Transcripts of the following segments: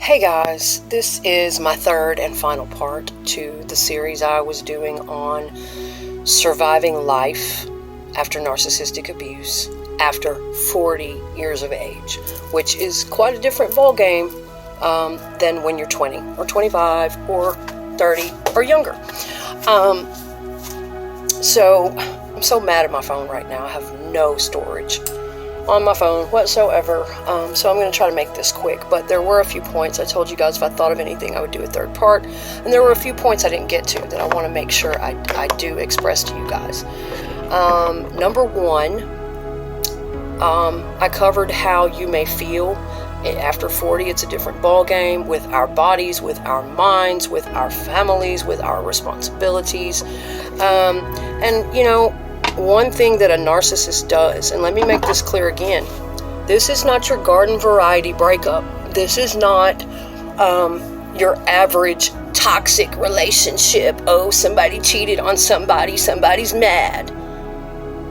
Hey guys, this is my third and final part to the series I was doing on surviving life after narcissistic abuse after 40 years of age, which is quite a different ballgame than when you're 20 or 25 or 30 or younger. So I'm so mad at my phone right now. I have no storage on my phone whatsoever, so I'm going to try to make this quick, but there were a few points. I told you guys if I thought of anything I would do a third part, and there were a few points I didn't get to that I want to make sure I do express to you guys. Number one, I covered how you may feel after 40. It's a different ball game with our bodies, with our minds, with our families, with our responsibilities, and you know, one thing that a narcissist does, and let me make this clear again, this is not your garden variety breakup. This is not your average toxic relationship. Oh, somebody cheated on somebody, somebody's mad.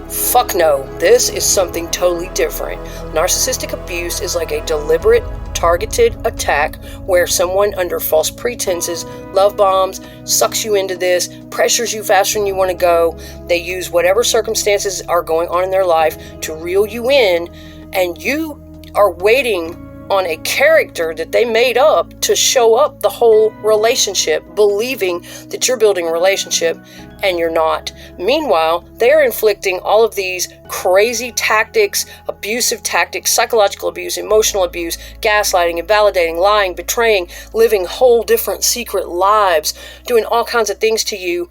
Fuck no. This is something totally different. Narcissistic abuse is like a deliberate, targeted attack where someone under false pretenses love bombs, sucks you into this, pressures you faster than you want to go. They use whatever circumstances are going on in their life to reel you in, and you are waiting on a character that they made up to show up the whole relationship, believing that you're building a relationship and you're not. Meanwhile, they're inflicting all of these crazy tactics, abusive tactics, psychological abuse, emotional abuse, gaslighting, invalidating, lying, betraying, living whole different secret lives, doing all kinds of things to you,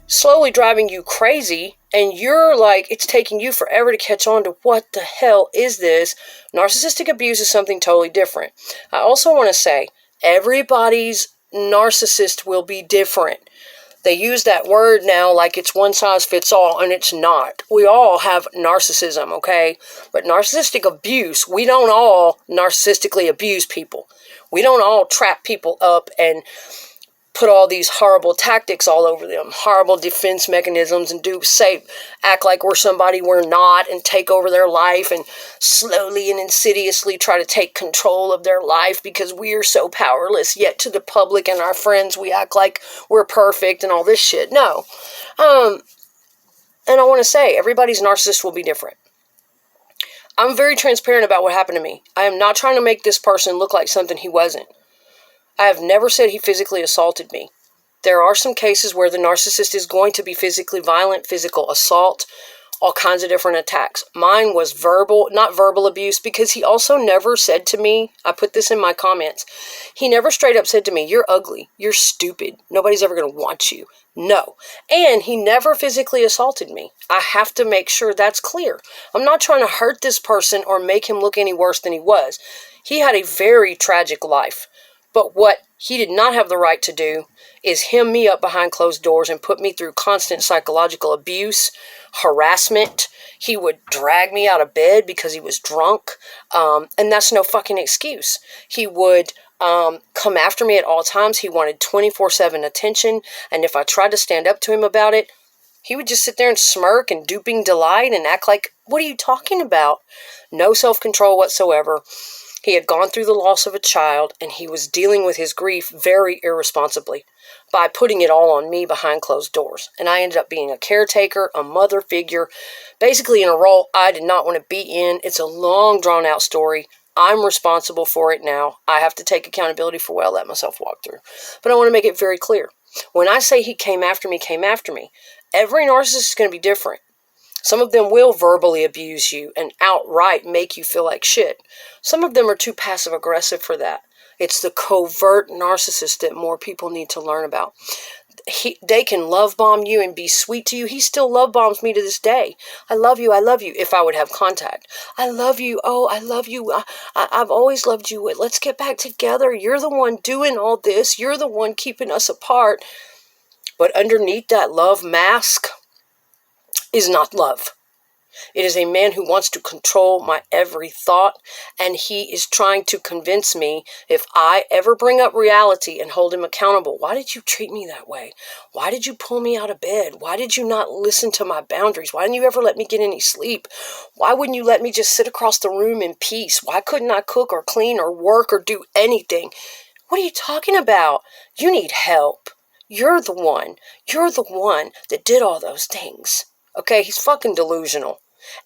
slowly driving you crazy. And you're like, it's taking you forever to catch on to what the hell is this? Narcissistic abuse is something totally different. I also want to say, everybody's narcissist will be different. They use that word now like it's one size fits all, and it's not. We all have narcissism, okay? But narcissistic abuse, we don't all narcissistically abuse people. We don't all trap people up and put all these horrible tactics all over them, horrible defense mechanisms, and act like we're somebody we're not, and take over their life and slowly and insidiously try to take control of their life because we are so powerless. Yet to the public and our friends, we act like we're perfect and all this shit. No. And I want to say, everybody's narcissist will be different. I'm very transparent about what happened to me. I am not trying to make this person look like something he wasn't. I have never said he physically assaulted me. There are some cases where the narcissist is going to be physically violent, physical assault, all kinds of different attacks. Mine was not verbal abuse, because he also never said to me, I put this in my comments, he never straight up said to me, you're ugly, you're stupid, nobody's ever going to want you. No. And he never physically assaulted me. I have to make sure that's clear. I'm not trying to hurt this person or make him look any worse than he was. He had a very tragic life. But what he did not have the right to do is hem me up behind closed doors and put me through constant psychological abuse, harassment. He would drag me out of bed because he was drunk, and that's no fucking excuse. He would come after me at all times. He wanted 24/7 attention, and if I tried to stand up to him about it, he would just sit there and smirk and duping delight and act like, what are you talking about? No self-control whatsoever. He had gone through the loss of a child, and he was dealing with his grief very irresponsibly by putting it all on me behind closed doors. And I ended up being a caretaker, a mother figure, basically in a role I did not want to be in. It's a long, drawn-out story. I'm responsible for it now. I have to take accountability for what I let myself walk through. But I want to make it very clear. When I say he came after me, every narcissist is going to be different. Some of them will verbally abuse you and outright make you feel like shit. Some of them are too passive-aggressive for that. It's the covert narcissist that more people need to learn about. They can love bomb you and be sweet to you. He still love bombs me to this day. I love you, if I would have contact. I love you, oh, I love you, I've always loved you. Let's get back together. You're the one doing all this. You're the one keeping us apart. But underneath that love mask is not love. It is a man who wants to control my every thought, and he is trying to convince me if I ever bring up reality and hold him accountable. Why did you treat me that way? Why did you pull me out of bed? Why did you not listen to my boundaries? Why didn't you ever let me get any sleep? Why wouldn't you let me just sit across the room in peace? Why couldn't I cook or clean or work or do anything? What are you talking about? You need help. You're the one. You're the one that did all those things. Okay, he's fucking delusional.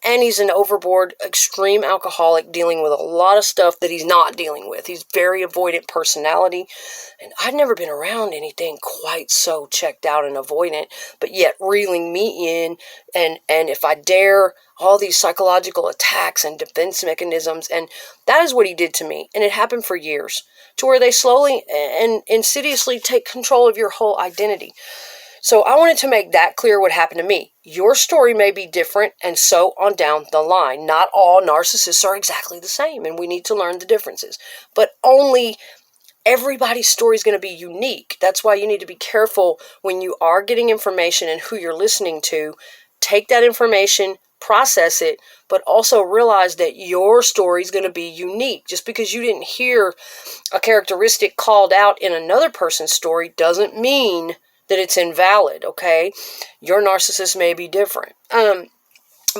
And he's an overboard, extreme alcoholic dealing with a lot of stuff that he's not dealing with. He's very avoidant personality. And I've never been around anything quite so checked out and avoidant, but yet reeling me in. And if I dare, all these psychological attacks and defense mechanisms. And that is what he did to me. And it happened for years, to where they slowly and insidiously take control of your whole identity. So I wanted to make that clear what happened to me. Your story may be different, and so on down the line. Not all narcissists are exactly the same, and we need to learn the differences. But only everybody's story is going to be unique. That's why you need to be careful when you are getting information and who you're listening to. Take that information, process it, but also realize that your story is going to be unique. Just because you didn't hear a characteristic called out in another person's story doesn't mean that it's invalid, okay? Your narcissist may be different. But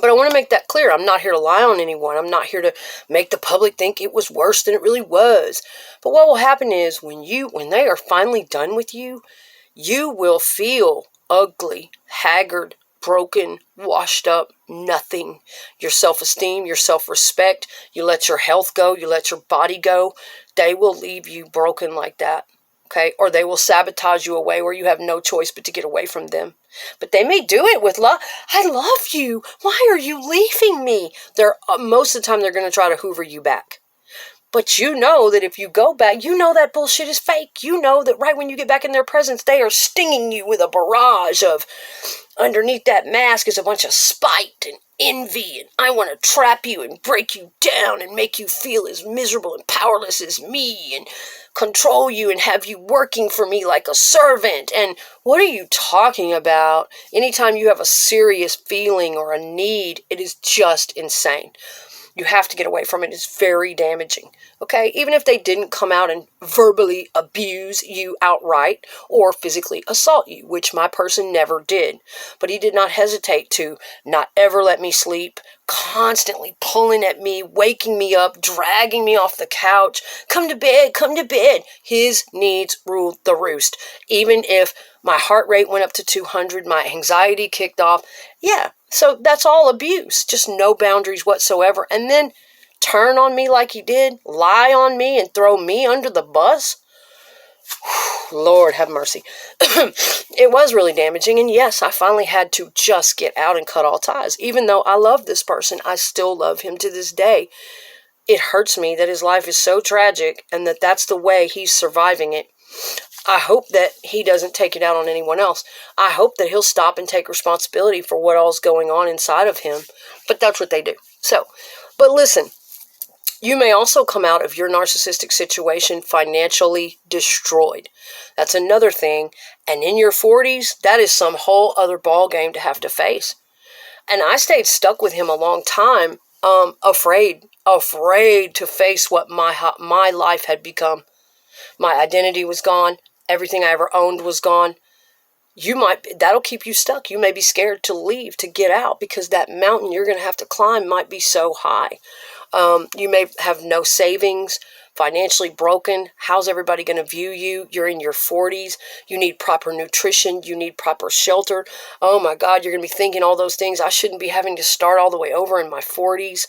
I want to make that clear. I'm not here to lie on anyone. I'm not here to make the public think it was worse than it really was. But what will happen is when they are finally done with you, you will feel ugly, haggard, broken, washed up, nothing. Your self-esteem, your self-respect, you let your health go, you let your body go. They will leave you broken like that. Okay, or they will sabotage you away where you have no choice but to get away from them. But they may do it with love. I love you. Why are you leaving me? Most of the time they're going to try to hoover you back. But you know that if you go back, you know that bullshit is fake. You know that right when you get back in their presence, they are stinging you with a barrage of, underneath that mask is a bunch of spite and envy, and I want to trap you and break you down and make you feel as miserable and powerless as me and control you and have you working for me like a servant. And what are you talking about? Anytime you have a serious feeling or a need, it is just insane. You have to get away from it. It's very damaging. Okay? Even if they didn't come out and verbally abuse you outright or physically assault you, which my person never did. But he did not hesitate to not ever let me sleep, constantly pulling at me, waking me up, dragging me off the couch. Come to bed, come to bed. His needs ruled the roost. Even if my heart rate went up to 200, my anxiety kicked off. Yeah, so that's all abuse. Just no boundaries whatsoever. And then turn on me like he did, lie on me and throw me under the bus. Lord have mercy. It was really damaging. And yes, I finally had to just get out and cut all ties. Even though I love this person, I still love him to this day. It hurts me that his life is so tragic and that that's the way he's surviving it. I hope that he doesn't take it out on anyone else. I hope that he'll stop and take responsibility for what all's going on inside of him. But that's what they do. So, but listen, you may also come out of your narcissistic situation financially destroyed. That's another thing. And in your 40s, that is some whole other ball game to have to face. And I stayed stuck with him a long time, afraid to face what my life had become. My identity was gone. Everything I ever owned was gone. That'll keep you stuck. You may be scared to leave, to get out, because that mountain you're going to have to climb might be so high. You may have no savings, financially broken. How's everybody going to view you? You're in your 40s. You need proper nutrition. You need proper shelter. Oh my God, you're going to be thinking all those things. I shouldn't be having to start all the way over in my 40s.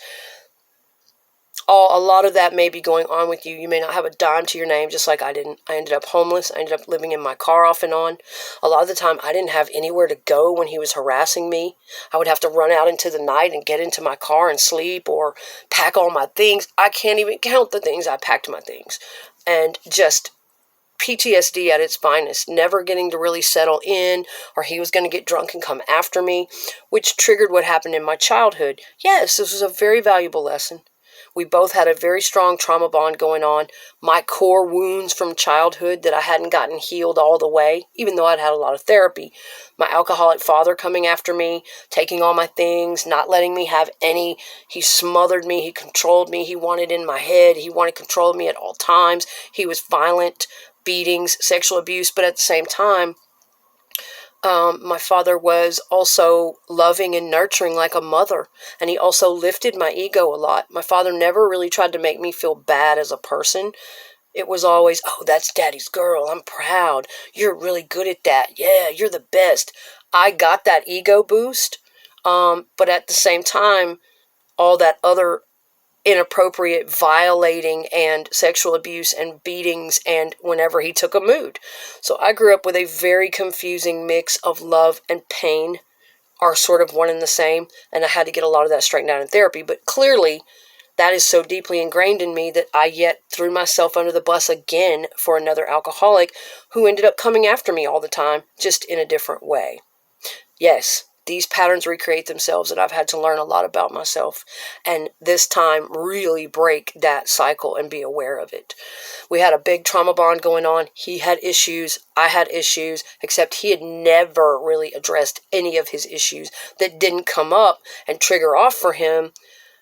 A lot of that may be going on with you. You may not have a dime to your name, just like I didn't. I ended up homeless. I ended up living in my car off and on. A lot of the time, I didn't have anywhere to go when he was harassing me. I would have to run out into the night and get into my car and sleep or pack all my things. I can't even count the things I packed my things. And just PTSD at its finest, never getting to really settle in, or he was going to get drunk and come after me, which triggered what happened in my childhood. Yes, this was a very valuable lesson. We both had a very strong trauma bond going on. My core wounds from childhood that I hadn't gotten healed all the way, even though I'd had a lot of therapy. My alcoholic father coming after me, taking all my things, not letting me have any. He smothered me. He controlled me. He wanted in my head. He wanted control of me at all times. He was violent, beatings, sexual abuse, but at the same time, my father was also loving and nurturing like a mother, and he also lifted my ego a lot. My father never really tried to make me feel bad as a person. It was always, oh, that's daddy's girl. I'm proud. You're really good at that. Yeah, you're the best. I got that ego boost, but at the same time, all that other inappropriate violating and sexual abuse and beatings and whenever he took a mood. So I grew up with a very confusing mix of love and pain are sort of one and the same, and I had to get a lot of that straightened out in therapy. But clearly that is so deeply ingrained in me that I yet threw myself under the bus again for another alcoholic who ended up coming after me all the time, just in a different way. Yes, these patterns recreate themselves, and I've had to learn a lot about myself, and this time really break that cycle and be aware of it. We had a big trauma bond going on. He had issues, I had issues, except he had never really addressed any of his issues that didn't come up and trigger off for him.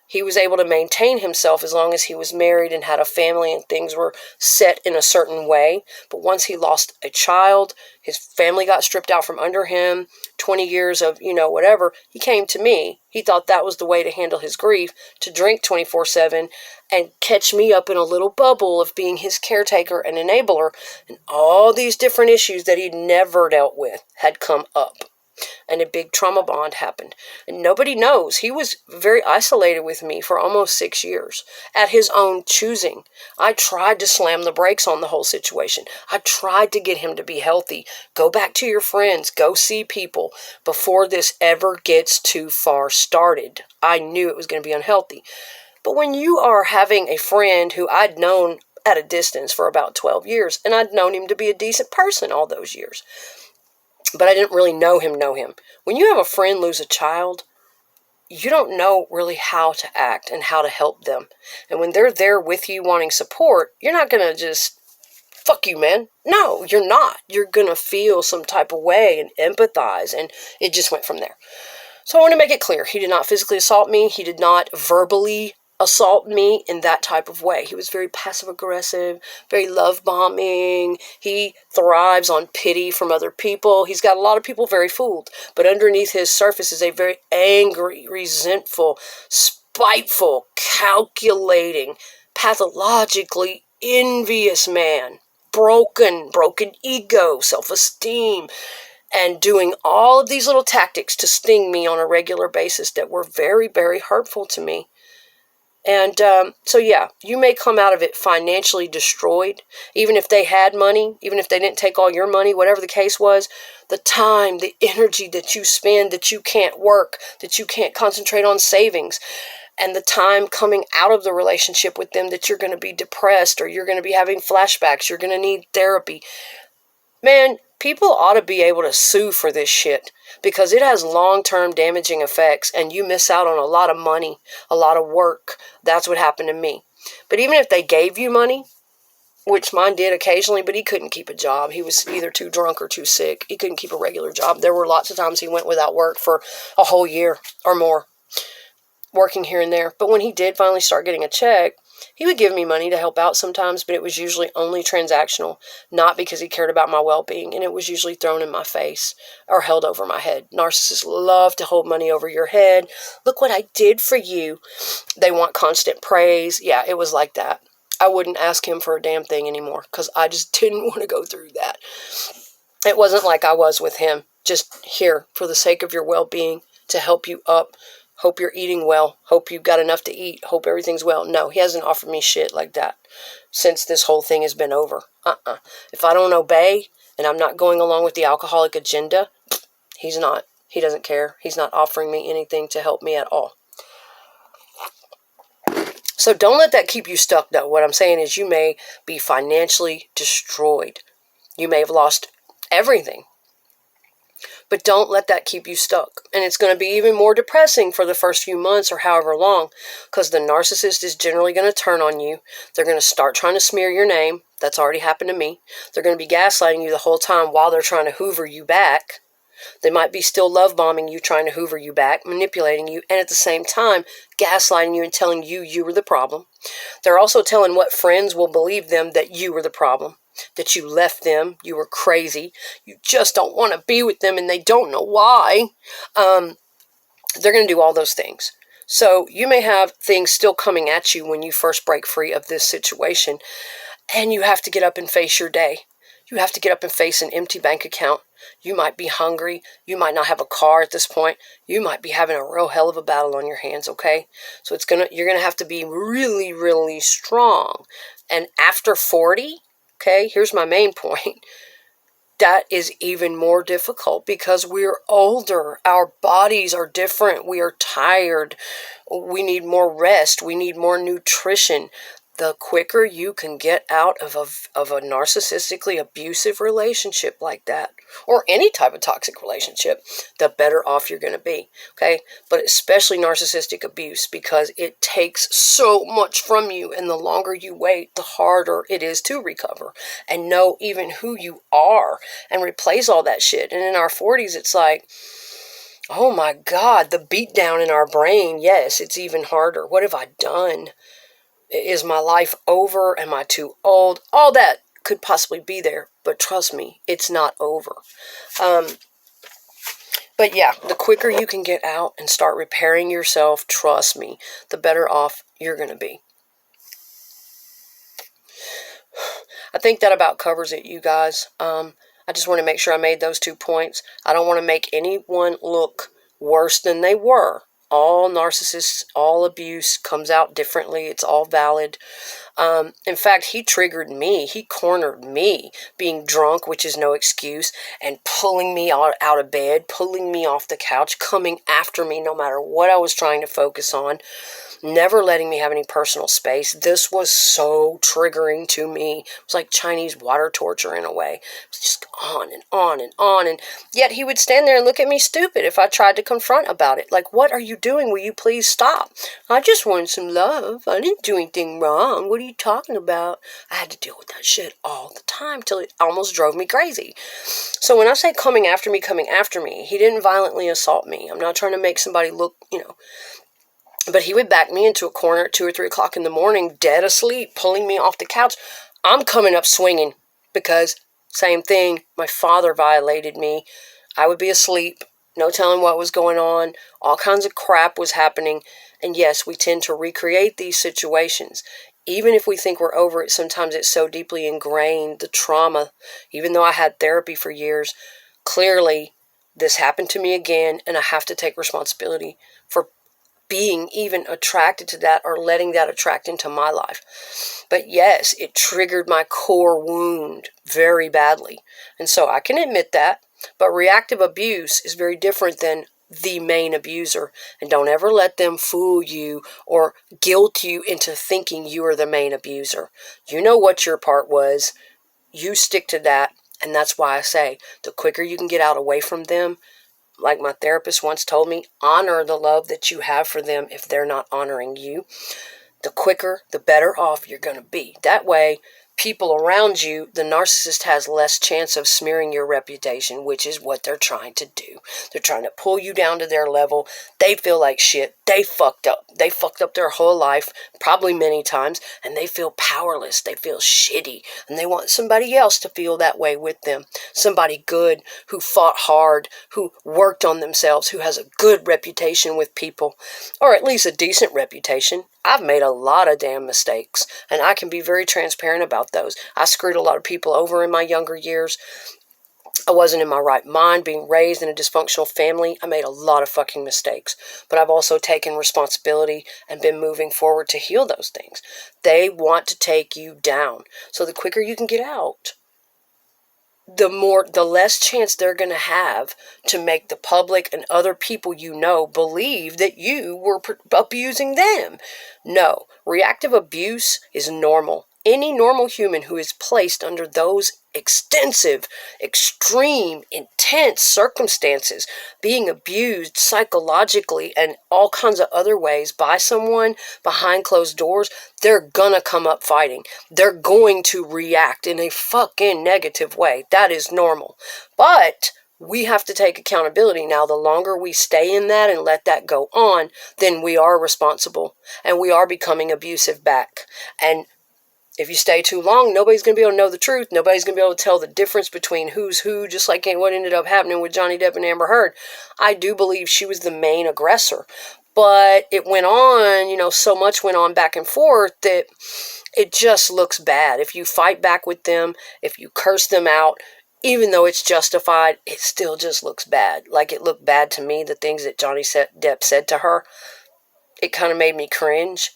He was able to maintain himself as long as he was married and had a family and things were set in a certain way. But once he lost a child, his family got stripped out from under him, 20 years of, whatever, he came to me. He thought that was the way to handle his grief, to drink 24/7 and catch me up in a little bubble of being his caretaker and enabler. And all these different issues that he'd never dealt with had come up. And a big trauma bond happened. And nobody knows. He was very isolated with me for almost 6 years at his own choosing. I tried to slam the brakes on the whole situation. I tried to get him to be healthy. Go back to your friends. Go see people before this ever gets too far started. I knew it was going to be unhealthy. But when you are having a friend who I'd known at a distance for about 12 years, and I'd known him to be a decent person all those years, but I didn't really know him. When you have a friend lose a child, you don't know really how to act and how to help them. And when they're there with you wanting support, you're not going to just, fuck you, man. No, you're not. You're going to feel some type of way and empathize. And it just went from there. So I want to make it clear. He did not physically assault me. He did not verbally assault me in that type of way. He was very passive-aggressive, very love-bombing. He thrives on pity from other people. He's got a lot of people very fooled. But underneath his surface is a very angry, resentful, spiteful, calculating, pathologically envious man. Broken ego, self-esteem, and doing all of these little tactics to sting me on a regular basis that were very, very hurtful to me. And so yeah, you may come out of it financially destroyed, even if they had money, even if they didn't take all your money, whatever the case was. The time, the energy that you spend, that you can't work, that you can't concentrate on savings, and the time coming out of the relationship with them that you're going to be depressed or you're going to be having flashbacks, you're going to need therapy. Man, people ought to be able to sue for this shit because it has long-term damaging effects and you miss out on a lot of money, a lot of work. That's what happened to me. But even if they gave you money, which mine did occasionally, but he couldn't keep a job. He was either too drunk or too sick. He couldn't keep a regular job. There were lots of times he went without work for a whole year or more, working here and there. But when he did finally start getting a check, he would give me money to help out sometimes, but it was usually only transactional, not because he cared about my well-being, and it was usually thrown in my face or held over my head. Narcissists love to hold money over your head. Look what I did for you. They want constant praise. Yeah, it was like that. I wouldn't ask him for a damn thing anymore because I just didn't want to go through that. It wasn't like I was with him. Just here for the sake of your well-being, to help you up. Hope you're eating well. Hope you've got enough to eat. Hope everything's well. No, he hasn't offered me shit like that since this whole thing has been over. If I don't obey and I'm not going along with the alcoholic agenda, he's not. He doesn't care. He's not offering me anything to help me at all. So don't let that keep you stuck, though. What I'm saying is you may be financially destroyed. You may have lost everything. But don't let that keep you stuck. And it's going to be even more depressing for the first few months or however long, because the narcissist is generally going to turn on you. They're going to start trying to smear your name. That's already happened to me. They're going to be gaslighting you the whole time while they're trying to hoover you back. They might be still love bombing you, trying to hoover you back, manipulating you, and at the same time, gaslighting you and telling you you were the problem. They're also telling what friends will believe them that you were the problem, that you left them, you were crazy, you just don't want to be with them, and they don't know why. They're going to do all those things. So you may have things still coming at you when you first break free of this situation, and you have to get up and face your day. You have to get up and face an empty bank account. You might be hungry. You might not have a car at this point. You might be having a real hell of a battle on your hands, okay? So you're gonna have to be really, really strong. And after 40, okay, here's my main point. That is even more difficult because we're older. Our bodies are different. We are tired. We need more rest. We need more nutrition. The quicker you can get out of a narcissistically abusive relationship like that, or any type of toxic relationship, the better off you're going to be, okay? But especially narcissistic abuse, because it takes so much from you, and the longer you wait, the harder it is to recover and know even who you are and replace all that shit. And in our 40s, it's like, oh my God, the beat down in our brain, yes, it's even harder. What have I done? Is my life over? Am I too old? All that could possibly be there, but trust me, it's not over. But yeah, the quicker you can get out and start repairing yourself, trust me, the better off you're going to be. I think that about covers it, you guys. I just want to make sure I made those 2 points. I don't want to make anyone look worse than they were. All narcissists, all abuse comes out differently. It's all valid. In fact, he triggered me. He cornered me, being drunk, which is no excuse, and pulling me out of bed, pulling me off the couch, coming after me no matter what I was trying to focus on, never letting me have any personal space. This was so triggering to me. It was like Chinese water torture in a way. It was just on and on and on. And yet he would stand there and look at me stupid if I tried to confront about it. Like, what are you doing? Will you please stop? I just wanted some love. I didn't do anything wrong. What are you talking about? I had to deal with that shit all the time till it almost drove me crazy. So when I say coming after me, he didn't violently assault me. I'm not trying to make somebody look, but he would back me into a corner at 2 or 3 o'clock in the morning, dead asleep, pulling me off the couch. I'm coming up swinging because, same thing, my father violated me. I would be asleep, no telling what was going on. All kinds of crap was happening. And yes, we tend to recreate these situations. Even if we think we're over it, sometimes it's so deeply ingrained, the trauma. Even though I had therapy for years, clearly this happened to me again, and I have to take responsibility for being even attracted to that or letting that attract into my life. But yes, it triggered my core wound very badly. And so I can admit that. But reactive abuse is very different than the main abuser. And don't ever let them fool you or guilt you into thinking you are the main abuser. You know what your part was. You stick to that. And that's why I say the quicker you can get out away from them, like my therapist once told me, honor the love that you have for them if they're not honoring you. The quicker, the better off you're going to be. That way, people around you, the narcissist has less chance of smearing your reputation, which is what they're trying to do. They're trying to pull you down to their level. They feel like shit. They fucked up. They fucked up their whole life, probably many times, and they feel powerless. They feel shitty, and they want somebody else to feel that way with them. Somebody good, who fought hard, who worked on themselves, who has a good reputation with people, or at least a decent reputation. I've made a lot of damn mistakes, and I can be very transparent about those. I screwed a lot of people over in my younger years. I wasn't in my right mind, being raised in a dysfunctional family. I made a lot of fucking mistakes, but I've also taken responsibility and been moving forward to heal those things. They want to take you down. So the quicker you can get out, the less chance they're going to have to make the public and other people you know believe that you were abusing them. No, reactive abuse is normal. Any normal human who is placed under those extensive, extreme, intense circumstances, being abused psychologically and all kinds of other ways by someone behind closed doors, they're gonna come up fighting. They're going to react in a fucking negative way. That is normal. But we have to take accountability. Now, the longer we stay in that and let that go on, then we are responsible and we are becoming abusive back. And if you stay too long, nobody's going to be able to know the truth. Nobody's going to be able to tell the difference between who's who, just like what ended up happening with Johnny Depp and Amber Heard. I do believe she was the main aggressor. But it went on, so much went on back and forth that it just looks bad. If you fight back with them, if you curse them out, even though it's justified, it still just looks bad. Like it looked bad to me, the things that Johnny Depp said to her. It kind of made me cringe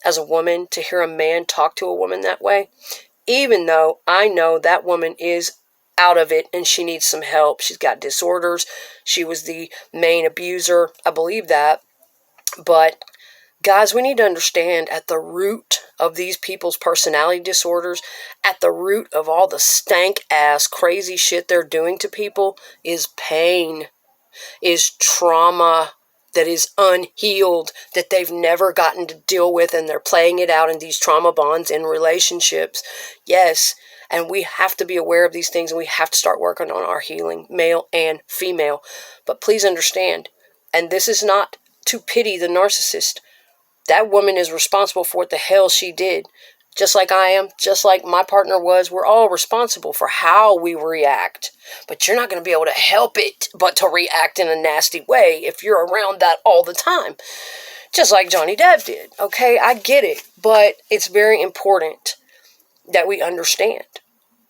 as a woman to hear a man talk to a woman that way, even though I know that woman is out of it and she needs some help. She's got disorders. She was the main abuser. I believe that. But guys, we need to understand at the root of these people's personality disorders, at the root of all the stank ass crazy shit they're doing to people is pain, is trauma that is unhealed, that they've never gotten to deal with, and they're playing it out in these trauma bonds in relationships. Yes, and we have to be aware of these things, and we have to start working on our healing, male and female. But please understand, and this is not to pity the narcissist. That woman is responsible for what the hell she did. Just like I am, just like my partner was, we're all responsible for how we react. But you're not going to be able to help it but to react in a nasty way if you're around that all the time. Just like Johnny Depp did. Okay, I get it. But it's very important that we understand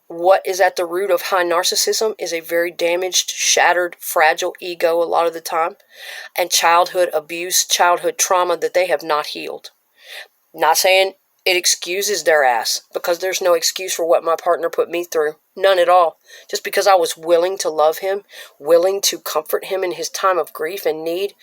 what is at the root of high narcissism is a very damaged, shattered, fragile ego a lot of the time. And childhood abuse, childhood trauma that they have not healed. Not saying it excuses their ass, because there's no excuse for what my partner put me through. None at all. Just because I was willing to love him, willing to comfort him in his time of grief and need,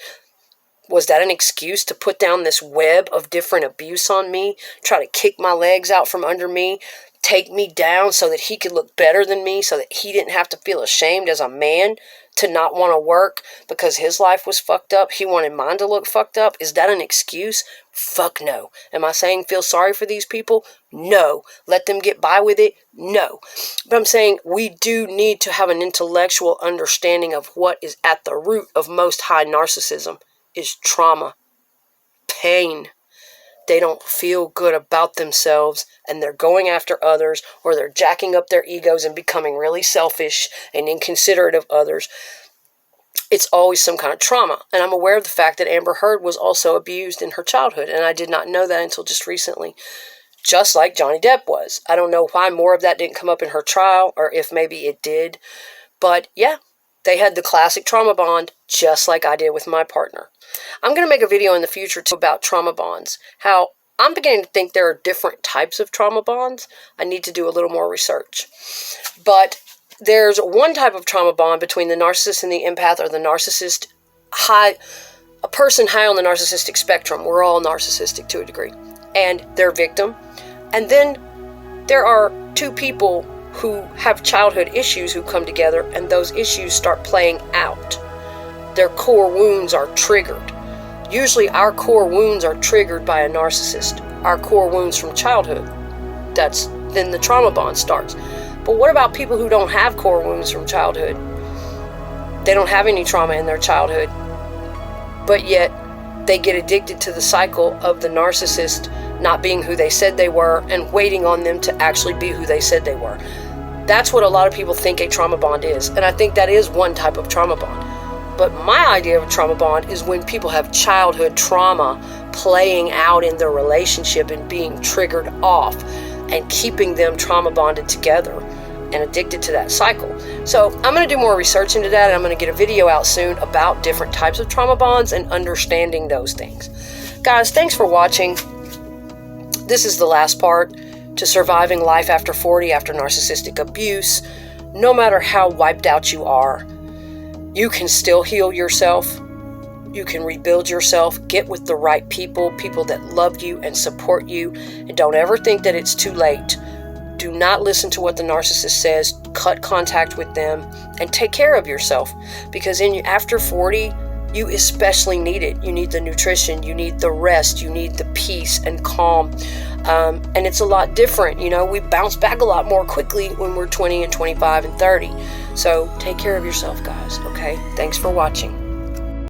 was that an excuse to put down this web of different abuse on me, try to kick my legs out from under me, take me down so that he could look better than me, so that he didn't have to feel ashamed as a man to not want to work because his life was fucked up? He wanted mine to look fucked up. Is that an excuse? Fuck no. Am I saying feel sorry for these people? No. Let them get by with it? No. But I'm saying we do need to have an intellectual understanding of what is at the root of most high narcissism is trauma, pain. They don't feel good about themselves and they're going after others, or they're jacking up their egos and becoming really selfish and inconsiderate of others. It's always some kind of trauma. And I'm aware of the fact that Amber Heard was also abused in her childhood, and I did not know that until just recently. Just like Johnny Depp was. I don't know why more of that didn't come up in her trial, or if maybe it did. But yeah, they had the classic trauma bond, just like I did with my partner. I'm going to make a video in the future too about trauma bonds. How I'm beginning to think there are different types of trauma bonds. I need to do a little more research. But there's one type of trauma bond between the narcissist and the empath, or the narcissist a person high on the narcissistic spectrum. We're all narcissistic to a degree. And their victim. And then there are two people who have childhood issues who come together, and those issues start playing out. Their core wounds are triggered. Usually our core wounds are triggered by a narcissist. Our core wounds from childhood. Then the trauma bond starts. But what about people who don't have core wounds from childhood? They don't have any trauma in their childhood. But yet they get addicted to the cycle of the narcissist not being who they said they were and waiting on them to actually be who they said they were. That's what a lot of people think a trauma bond is. And I think that is one type of trauma bond. But my idea of a trauma bond is when people have childhood trauma playing out in their relationship and being triggered off and keeping them trauma bonded together and addicted to that cycle. So I'm going to do more research into that, and I'm going to get a video out soon about different types of trauma bonds and understanding those things. Guys, thanks for watching. This is the last part to surviving life after 40 after narcissistic abuse. No matter how wiped out you are, you can still heal yourself. You can rebuild yourself. Get with the right people, people that love you and support you. And don't ever think that it's too late. Do not listen to what the narcissist says. Cut contact with them and take care of yourself. Because after 40, you especially need it. You need the nutrition. You need the rest. You need the peace and calm. And it's a lot different. We bounce back a lot more quickly when we're 20 and 25 and 30. So take care of yourself, guys. Okay? Thanks for watching.